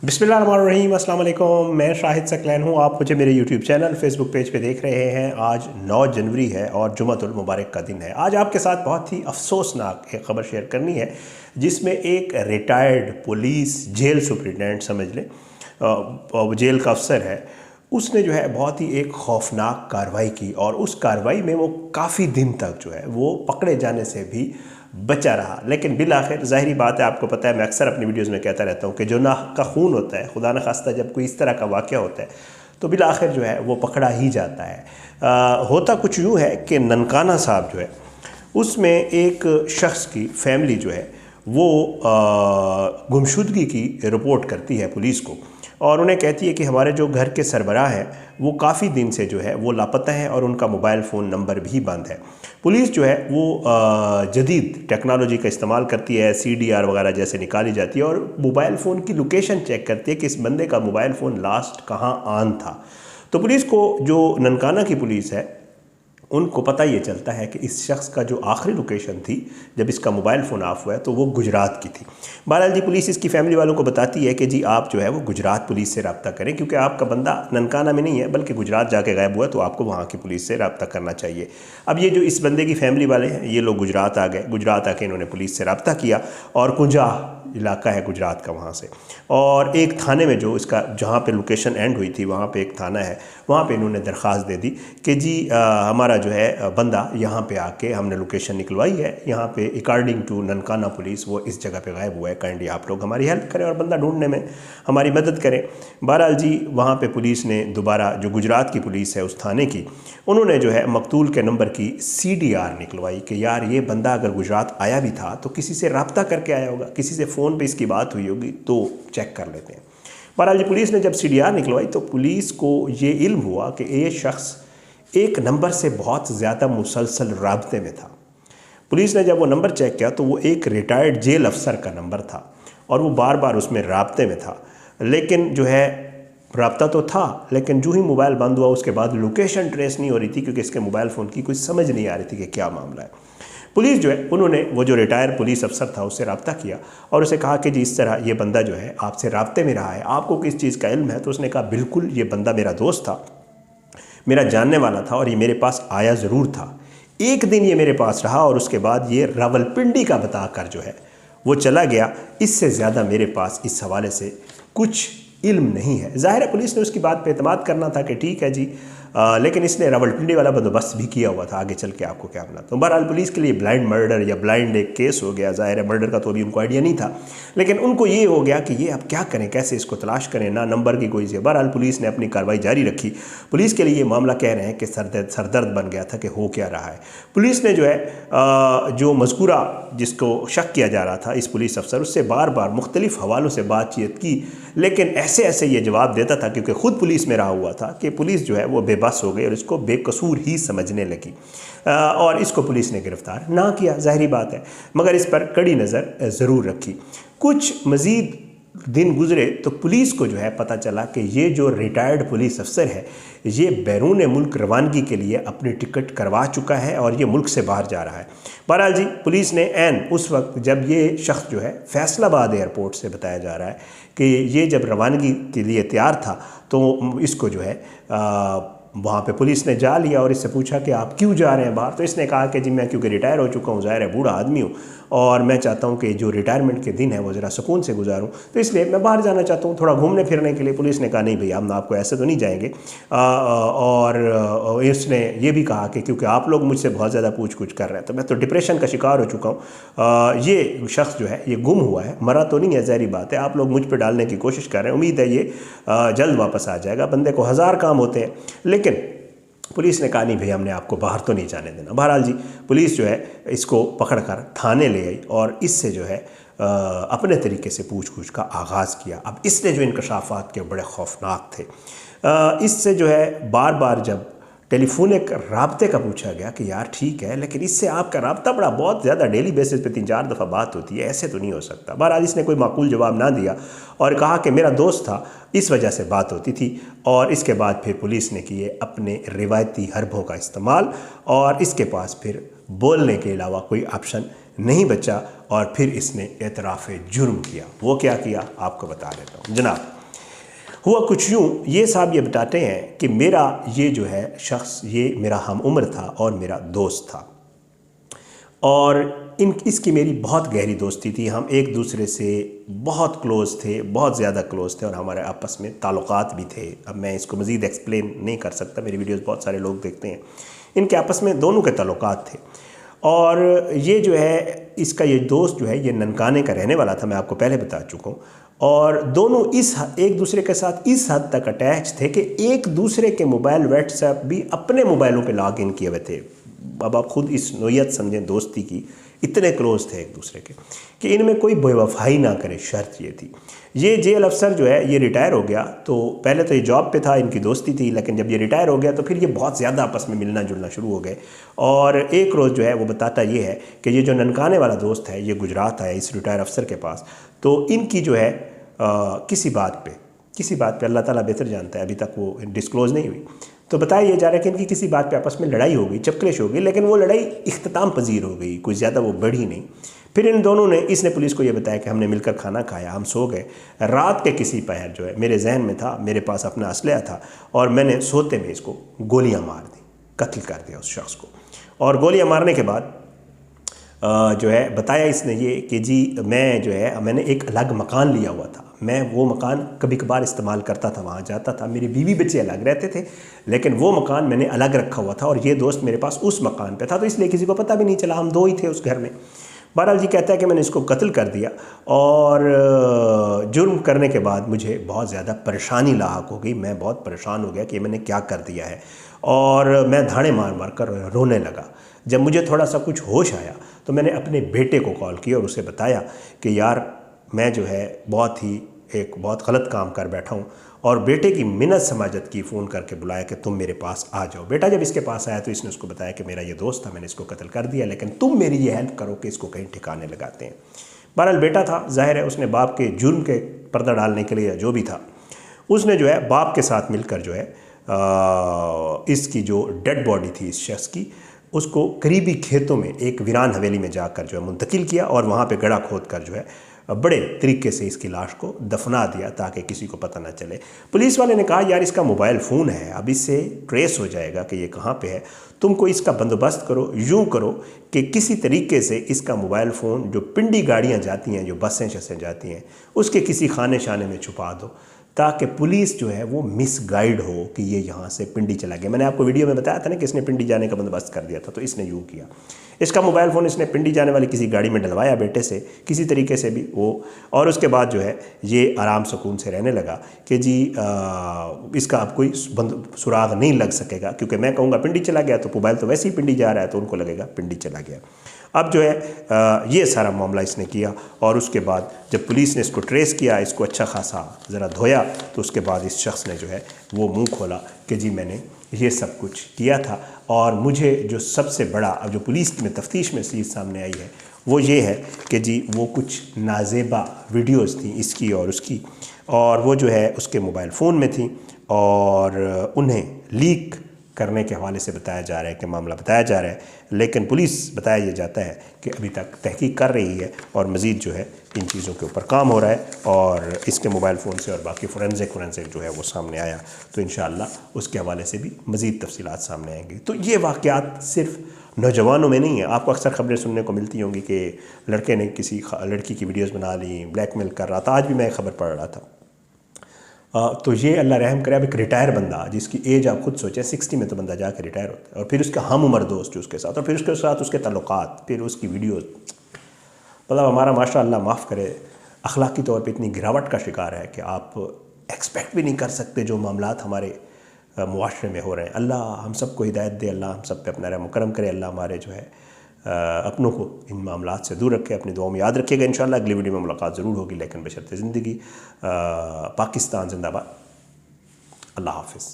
बिस्मिल्लाहिर्रहमानिर्रहीम, अस्सलाम वालेकुम। मैं शाहिद सकलैन हूँ। आप मुझे मेरे यूट्यूब चैनल फेसबुक पेज पे देख रहे हैं। आज 9 जनवरी है और जुमअतुल मुबारक का दिन है। आज आपके साथ बहुत ही अफसोसनाक एक ख़बर शेयर करनी है जिसमें एक रिटायर्ड पुलिस जेल सुपरिटेंडेंट समझ लें, जेल का अफसर है, उसने जो है बहुत ही एक खौफनाक कार्रवाई की और उस कार्रवाई में वो काफ़ी दिन तक जो है वो पकड़े जाने से भी बचा रहा। लेकिन बिल आखिर ज़ाहिरी बात है, आपको पता है, मैं अक्सर अपनी वीडियोज़ में कहता रहता हूँ कि जो नाह का खून होता है, खुदा न खास्ता जब कोई इस तरह का वाक़या होता है तो बिल आखिर जो है वो पकड़ा ही जाता है। होता कुछ यूँ है कि ननकाना साहब जो है उसमें एक शख्स की फैमिली जो है वो गुमशुदगी की रिपोर्ट करती है पुलिस को और उन्हें कहती है कि हमारे जो घर के सरबराह हैं वो काफ़ी दिन से जो है वो लापता हैं और उनका मोबाइल फ़ोन नंबर भी बंद है। पुलिस जो है वो जदीद टेक्नोलॉजी का इस्तेमाल करती है, CDR वगैरह जैसे निकाली जाती है और मोबाइल फ़ोन की लोकेशन चेक करती है कि इस बंदे का मोबाइल फ़ोन लास्ट कहाँ ऑन था। तो पुलिस को, जो ननकाना की पुलिस है, उनको पता ये चलता है कि इस शख्स का जो आखिरी लोकेशन थी जब इसका मोबाइल फ़ोन ऑफ हुआ है तो वो गुजरात की थी। बहरहाल जी, पुलिस इसकी फैमिली वालों को बताती है कि जी आप जो है वो गुजरात पुलिस से रब्ता करें क्योंकि आपका बंदा ननकाना में नहीं है बल्कि गुजरात जाके गायब हुआ, तो आपको वहाँ की पुलिस से रब्ता करना चाहिए। अब ये जो इस बंदे की फैमिली वाले हैं ये लोग गुजरात आ गए। गुजरात आके इन्होंने पुलिस से रब्ता किया और कुंजा इलाका है गुजरात का, वहाँ से, और एक थाने में जो इसका जहाँ पे लोकेशन एंड हुई थी वहाँ पे एक थाना है, वहाँ पे इन्होंने दरख्वास्त दे दी कि जी हमारा जो है बंदा यहाँ पे आके हमने लोकेशन निकलवाई है, यहाँ पे अकॉर्डिंग टू ननकाना पुलिस वो इस जगह पे गायब हुआ है, काइंडली आप लोग हमारी हेल्प करें और बंदा ढूंढने में हमारी मदद करें। बहरहाल जी, वहाँ पे पुलिस ने दोबारा, जो गुजरात की पुलिस है उस थाने की, उन्होंने जो है मकतूल के नंबर की CDR निकलवाई कि यार ये बंदा अगर गुजरात आया भी था तो किसी से रब्ता करके आया होगा, किसी से फ़ोन पे इसकी बात हुई होगी, तो चेक कर लेते हैं। बहरहाल जी, पुलिस ने जब CDR निकलवाई तो पुलिस को ये इल्म हुआ कि ये शख्स एक नंबर से बहुत ज़्यादा मुसलसल राब्ते में था। पुलिस ने जब वो नंबर चेक किया तो वो एक रिटायर्ड जेल अफसर का नंबर था और वो बार बार उसमें राब्ते में था, लेकिन जो है राब्ता तो था, लेकिन जो ही मोबाइल बंद हुआ उसके बाद लोकेशन ट्रेस नहीं हो रही थी क्योंकि इसके मोबाइल फ़ोन की कुछ समझ नहीं आ रही थी कि क्या मामला है। पुलिस जो है उन्होंने वो जो रिटायर्ड पुलिस अफसर था उससे रब्ता किया और उसे कहा कि जी इस तरह ये बंदा जो है आपसे राब्ते में रहा है, आपको किस चीज़ का इल्म है? तो उसने कहा बिल्कुल, ये बंदा मेरा दोस्त था, मेरा जानने वाला था और ये मेरे पास आया ज़रूर था। एक दिन ये मेरे पास रहा और उसके बाद ये रावलपिंडी का बताकर जो है वो चला गया। इससे ज़्यादा मेरे पास इस हवाले से कुछ इल्म नहीं है। ज़ाहिर है पुलिस ने उसकी बात पे एतमाद करना था कि ठीक है जी, लेकिन इसने रावलपिंडी वाला बंदोबस्त भी किया हुआ था, आगे चल के आपको क्या बनाता हूँ। बहरहाल पुलिस के लिए ब्लाइंड मर्डर या ब्लाइंड एक केस हो गया। ज़ाहिर है मर्डर का तो अभी उनको आइडिया नहीं था, लेकिन उनको ये हो गया कि ये अब क्या करें, कैसे इसको तलाश करें, ना नंबर की कोई से। बहरहाल पुलिस ने अपनी कार्रवाई जारी रखी। पुलिस के लिए ये मामला कह रहे हैं कि सरदर्द बन गया था कि हो क्या रहा है। पुलिस ने जो है जो मज़कूरा जिसको शक किया जा रहा था इस पुलिस अफसर, उससे बार बार मुख्तलिफ हवालों से बातचीत की, लेकिन ऐसे ऐसे ये जवाब देता था क्योंकि ख़ुद पुलिस में रहा हुआ था कि पुलिस जो है वो बेबस हो गई और इसको बेकसूर ही समझने लगी और इसको पुलिस ने गिरफ़्तार ना किया, ज़ाहिरी बात है, मगर इस पर कड़ी नज़र ज़रूर रखी। कुछ मज़ीद दिन गुजरे तो पुलिस को जो है पता चला कि ये जो रिटायर्ड पुलिस अफसर है ये बैरून मुल्क रवानगी के लिए अपनी टिकट करवा चुका है और ये मुल्क से बाहर जा रहा है। बहरहाल जी, पुलिस ने ऐन उस वक्त जब ये शख्स जो है फैसलाबाद एयरपोर्ट से, बताया जा रहा है कि ये जब रवानगी के लिए तैयार था तो इसको जो है वहाँ पे पुलिस ने जा लिया और इससे पूछा कि आप क्यों जा रहे हैं बाहर? तो इसने कहा कि जी मैं क्योंकि रिटायर हो चुका हूँ, ज़ाहिर है बूढ़ा आदमी हूँ और मैं चाहता हूँ कि जो रिटायरमेंट के दिन है वो ज़रा सुकून से गुजारूँ, तो इसलिए मैं बाहर जाना चाहता हूँ थोड़ा घूमने फिरने के लिए। पुलिस ने कहा नहीं भैया, हम आपको ऐसे तो नहीं जाएंगे। और इसने ये भी कहा कि क्योंकि आप लोग मुझसे बहुत ज़्यादा पूछ कुछ कर रहे हैं तो मैं तो डिप्रेशन का शिकार हो चुका हूँ। ये शख्स जो है ये गुम हुआ है, मरा तो नहीं है, ज़ाहिरी बात है, आप लोग मुझ पर डालने की कोशिश कर रहे हैं, उम्मीद है ये जल्द वापस आ जाएगा। बंदे को हज़ार काम होते हैं, लेकिन पुलिस ने कहा नहीं भैया, हमने आपको बाहर तो नहीं जाने देना। बहरहाल जी, पुलिस जो है इसको पकड़कर थाने ले आई और इससे जो है अपने तरीके से पूछ-गछ का आगाज़ किया। अब इसने जो इंकशाफात के बड़े खौफनाक थे, इससे जो है बार बार जब टेलीफोनिक राब्ते का पूछा गया कि यार ठीक है, लेकिन इससे आपका राब्ता बड़ा बहुत ज़्यादा डेली बेसिस पे 3-4 दफ़ा बात होती है, ऐसे तो नहीं हो सकता। बहरहाल इसने कोई माकूल जवाब ना दिया और कहा कि मेरा दोस्त था, इस वजह से बात होती थी। और इसके बाद फिर पुलिस ने किए अपने रिवायती हरबों का इस्तेमाल और इसके पास फिर बोलने के अलावा कोई ऑप्शन نہیں بچا اور پھر اس نے اعتراف جرم کیا۔ وہ کیا کیا آپ کو بتا دیتا ہوں جناب۔ ہوا کچھ یوں، یہ صاحب یہ بتاتے ہیں کہ میرا یہ جو ہے شخص یہ میرا ہم عمر تھا اور میرا دوست تھا، اور اس کی میری بہت گہری دوستی تھی، ہم ایک دوسرے سے بہت کلوز تھے، بہت زیادہ کلوز تھے، اور ہمارے آپس میں تعلقات بھی تھے۔ اب میں اس کو مزید ایکسپلین نہیں کر سکتا، میری ویڈیوز بہت سارے لوگ دیکھتے ہیں، ان کے آپس میں دونوں کے تعلقات تھے۔ اور یہ جو ہے اس کا یہ دوست جو ہے یہ ننکانے کا رہنے والا تھا، میں آپ کو پہلے بتا چکا ہوں، اور دونوں ایک دوسرے کے ساتھ اس حد تک اٹیچ تھے کہ ایک دوسرے کے موبائل واٹس ایپ بھی اپنے موبائلوں پہ لاگ ان کیے ہوئے تھے۔ اب آپ خود اس نوعیت سمجھیں دوستی کی، اتنے کلوز تھے ایک دوسرے کے کہ ان میں کوئی بے وفائی نہ کرے، شرط یہ تھی۔ یہ جیل افسر جو ہے یہ ریٹائر ہو گیا، تو پہلے تو یہ جاب پہ تھا، ان کی دوستی تھی، لیکن جب یہ ریٹائر ہو گیا تو پھر یہ بہت زیادہ آپس میں ملنا جلنا شروع ہو گئے۔ اور ایک روز جو ہے وہ بتاتا یہ ہے کہ یہ جو ننکانے والا دوست ہے یہ گجرات آیا اس ریٹائر افسر کے پاس، تو ان کی جو ہے کسی بات پہ اللہ تعالیٰ بہتر جانتا ہے، ابھی تک وہ ڈسکلوز نہیں ہوئی، تو بتایا یہ جا رہا ہے کہ ان کی کسی بات پہ آپس میں لڑائی ہو گئی، چپکلش ہو گئی، لیکن وہ لڑائی اختتام پذیر ہو گئی، کوئی زیادہ وہ بڑھی نہیں۔ پھر ان دونوں نے، اس نے پولیس کو یہ بتایا کہ ہم نے مل کر کھانا کھایا، ہم سو گئے، رات کے کسی پہر جو ہے میرے ذہن میں تھا، میرے پاس اپنا اسلحہ تھا، اور میں نے سوتے میں اس کو گولیاں مار دی، قتل کر دیا اس شخص کو۔ اور گولیاں مارنے کے بعد جو ہے بتایا اس نے یہ کہ جی میں نے ایک الگ مکان لیا ہوا تھا، میں وہ مکان کبھی کبھار استعمال کرتا تھا، وہاں جاتا تھا، میری بیوی بچے الگ رہتے تھے، لیکن وہ مکان میں نے الگ رکھا ہوا تھا، اور یہ دوست میرے پاس اس مکان پہ تھا، تو اس لیے کسی کو پتہ بھی نہیں چلا، ہم دو ہی تھے اس گھر میں۔ بہرحال جی کہتا ہے کہ میں نے اس کو قتل کر دیا، اور جرم کرنے کے بعد مجھے بہت زیادہ پریشانی لاحق ہو گئی، میں بہت پریشان ہو گیا کہ میں نے کیا کر دیا ہے، اور میں دھاڑے مار مار کر رونے لگا۔ جب مجھے تھوڑا سا کچھ ہوش آیا تو میں نے اپنے بیٹے کو کال کیا اور اسے بتایا کہ یار میں جو ہے بہت غلط کام کر بیٹھا ہوں، اور بیٹے کی منت سماجت کی، فون کر کے بلایا کہ تم میرے پاس آ جاؤ۔ بیٹا جب اس کے پاس آیا تو اس نے اس کو بتایا کہ میرا یہ دوست تھا، میں نے اس کو قتل کر دیا، لیکن تم میری یہ ہیلپ کرو کہ اس کو کہیں ٹھکانے لگاتے ہیں۔ بہرحال بیٹا تھا، ظاہر ہے اس نے باپ کے جرم کے پردہ ڈالنے کے لیے جو بھی تھا، اس نے جو ہے باپ کے ساتھ مل کر جو ہے اس کی جو ڈیڈ باڈی تھی اس شخص کی، اس کو قریبی کھیتوں میں ایک ویران حویلی میں جا کر جو ہے منتقل کیا، اور وہاں پہ گڑھا کھود کر جو ہے بڑے طریقے سے اس کی لاش کو دفنا دیا تاکہ کسی کو پتہ نہ چلے۔ پولیس والے نے کہا یار اس کا موبائل فون ہے، اب اس سے ٹریس ہو جائے گا کہ یہ کہاں پہ ہے، تم کو اس کا بندوبست کرو، یوں کرو کہ کسی طریقے سے اس کا موبائل فون جو پنڈی گاڑیاں جاتی ہیں، جو بسیں شسیں جاتی ہیں، اس کے کسی خانے شانے میں چھپا دو، تاکہ پولیس جو ہے وہ مس گائیڈ ہو کہ یہ یہاں سے پنڈی چلا گیا۔ میں نے آپ کو ویڈیو میں بتایا تھا نا کہ اس نے پنڈی جانے کا بندوبست کر دیا تھا، تو اس نے یوں کیا، اس کا موبائل فون اس نے پنڈی جانے والی کسی گاڑی میں ڈلوایا بیٹے سے کسی طریقے سے بھی وہ، اور اس کے بعد جو ہے یہ آرام سکون سے رہنے لگا کہ جی اس کا اب کوئی سراغ نہیں لگ سکے گا، کیونکہ میں کہوں گا پنڈی چلا گیا تو موبائل تو ویسے ہی پنڈی جا رہا ہے، تو ان کو لگے گا پنڈی چلا گیا۔ اب جو ہے یہ سارا معاملہ اس نے کیا، اور اس کے بعد جب پولیس نے اس کو ٹریس کیا، اس کو اچھا خاصا ذرا دھویا، تو اس کے بعد اس شخص نے جو ہے وہ منہ کھولا کہ جی میں نے یہ سب کچھ کیا تھا، اور مجھے جو سب سے بڑا اب جو پولیس میں تفتیش میں چیز سامنے آئی ہے وہ یہ ہے کہ جی وہ کچھ نازیبا ویڈیوز تھیں اس کی اور اس کی، اور وہ جو ہے اس کے موبائل فون میں تھیں، اور انہیں لیک کرنے کے حوالے سے بتایا جا رہا ہے کہ معاملہ بتایا جا رہا ہے، لیکن پولیس بتایا یہ جاتا ہے کہ ابھی تک تحقیق کر رہی ہے، اور مزید جو ہے ان چیزوں کے اوپر کام ہو رہا ہے، اور اس کے موبائل فون سے اور باقی فورنزک جو ہے وہ سامنے آیا تو انشاءاللہ اس کے حوالے سے بھی مزید تفصیلات سامنے آئیں گی۔ تو یہ واقعات صرف نوجوانوں میں نہیں ہیں، آپ کو اکثر خبریں سننے کو ملتی ہوں گی کہ لڑکے نے کسی لڑکی کی ویڈیوز بنا لیں، بلیک میل کر رہا تھا، آج بھی میں ایک خبر پڑھ رہا تھا، تو یہ اللہ رحم کرے، اب ایک ریٹائر بندہ جس کی ایج آپ خود سوچیں 60 میں تو بندہ جا کے ریٹائر ہوتا ہے، اور پھر اس کا ہم عمر دوست جو اس کے ساتھ، اور پھر اس کے ساتھ اس کے تعلقات، پھر اس کی ویڈیوز، مطلب ہمارا معاشرہ اللہ معاف کرے اخلاقی طور پہ اتنی گراوٹ کا شکار ہے کہ آپ ایکسپیکٹ بھی نہیں کر سکتے جو معاملات ہمارے معاشرے میں ہو رہے ہیں۔ اللہ ہم سب کو ہدایت دے، اللہ ہم سب پہ اپنا رحم و کرم کرے، اللہ ہمارے جو ہے اپنوں کو ان معاملات سے دور رکھے، اپنی دعاؤں میں یاد رکھیے گا۔ انشاءاللہ اگلی ویڈیو میں ملاقات ضرور ہوگی، لیکن بشرط زندگی۔ پاکستان زندہ باد، اللہ حافظ۔